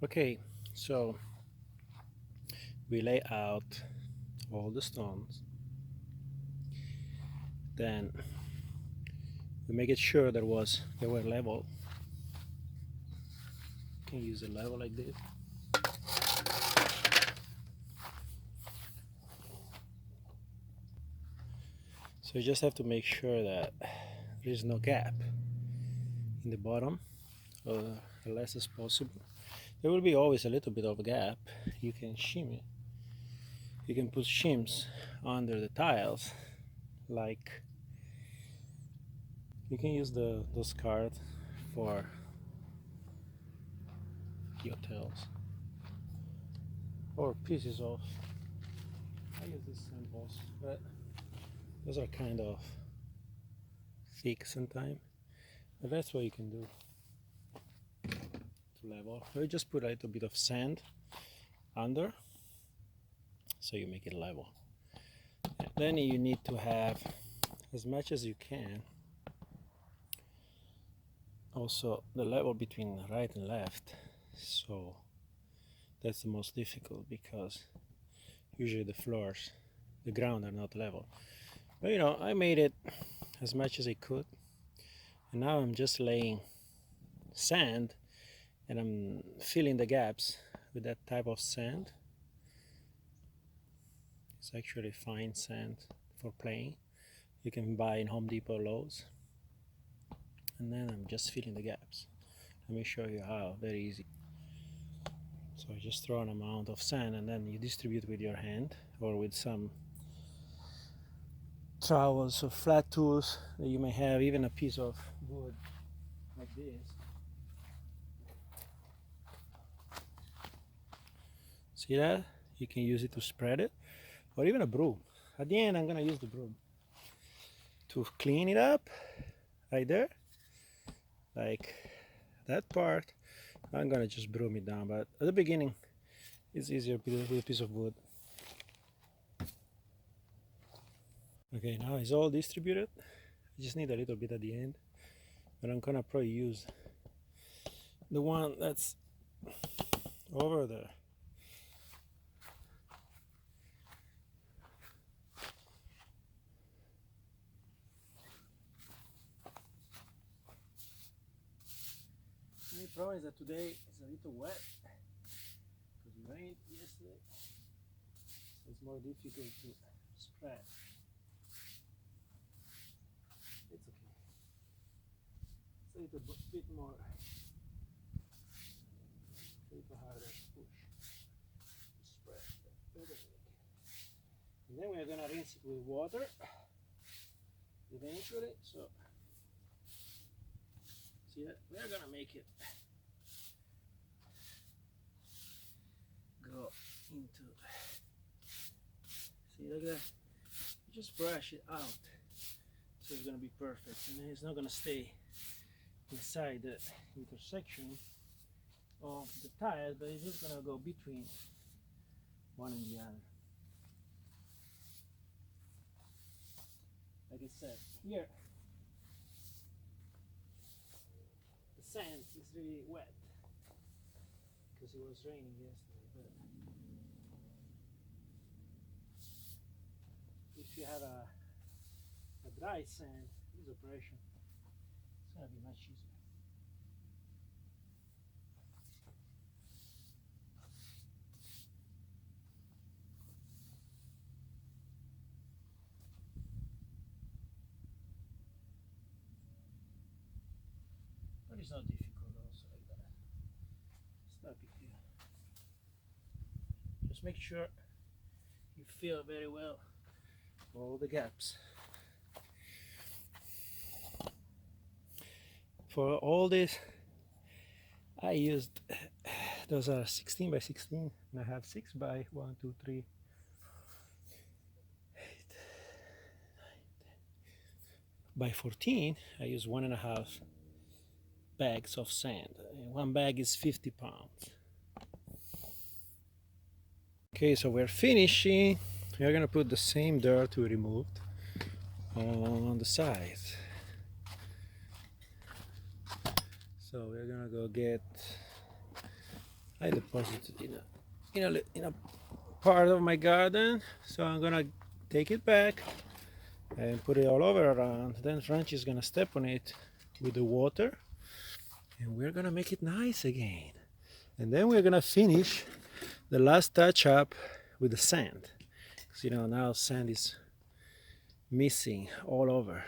Okay, so we lay out all the stones, then we make it sure they were level. You can use a level like this. So you just have to make sure that there is no gap in the bottom, as less as possible. There will be always a little bit of a gap. You can shim it. You can put shims under the tiles, like you can use those cards for hotels or pieces of. I use these samples, but those are kind of thick sometimes. But that's what you can do to level. So you just put a little bit of sand under, so you make it level. And then you need to have as much as you can. Also, the level between right and left. So that's the most difficult because usually the ground are not level. But I made it as much as I could, and now I'm just laying sand and I'm filling the gaps with that type of sand. It's actually fine sand for playing. You can buy in Home Depot, Lowe's. And then I'm just filling the gaps. Let me show you how, very easy. So I just throw an amount of sand and then you distribute with your hand or with some trowels or flat tools that you may have, even a piece of wood like this. See that? You can use it to spread it, or even a broom. At the end, I'm gonna use the broom to clean it up right there, like that part. I'm gonna just broom it down, but at the beginning, it's easier with a piece of wood. Okay, now it's all distributed. I just need a little bit at the end, but I'm gonna probably use the one that's over there. The only problem is that today it's a little wet because it rained yesterday, so it's more difficult to spread. It's okay. It's a little bit more, a little harder to push, to spread better than we can. And then we're gonna rinse it with water eventually. So see that we're gonna make it go into. See, like that. You just brush it out, so it's gonna be perfect, and then it's not gonna stay inside the intersection of the tile, but it's just gonna go between one and the other. Like I said, here the sand is really wet because it was raining yesterday. But if you have a dry sand, this operation it's gonna be much easier. But it's not difficult also like that. It's not a big deal. Just make sure you fill very well all the gaps. For all this, I used those are 16 by 16, and I have 6 by 1, 2, 3, 8, 9, 10. By 14, I use 1.5 bags of sand. One bag is 50 pounds. Okay, so we're finishing. We're gonna put the same dirt we removed on the sides. So we're gonna go get I deposited in a part of my garden, so I'm gonna take it back and put it all over around. Then Franchi is gonna step on it with the water, and we're gonna make it nice again. And then we're gonna finish the last touch up with the sand, because now sand is missing all over.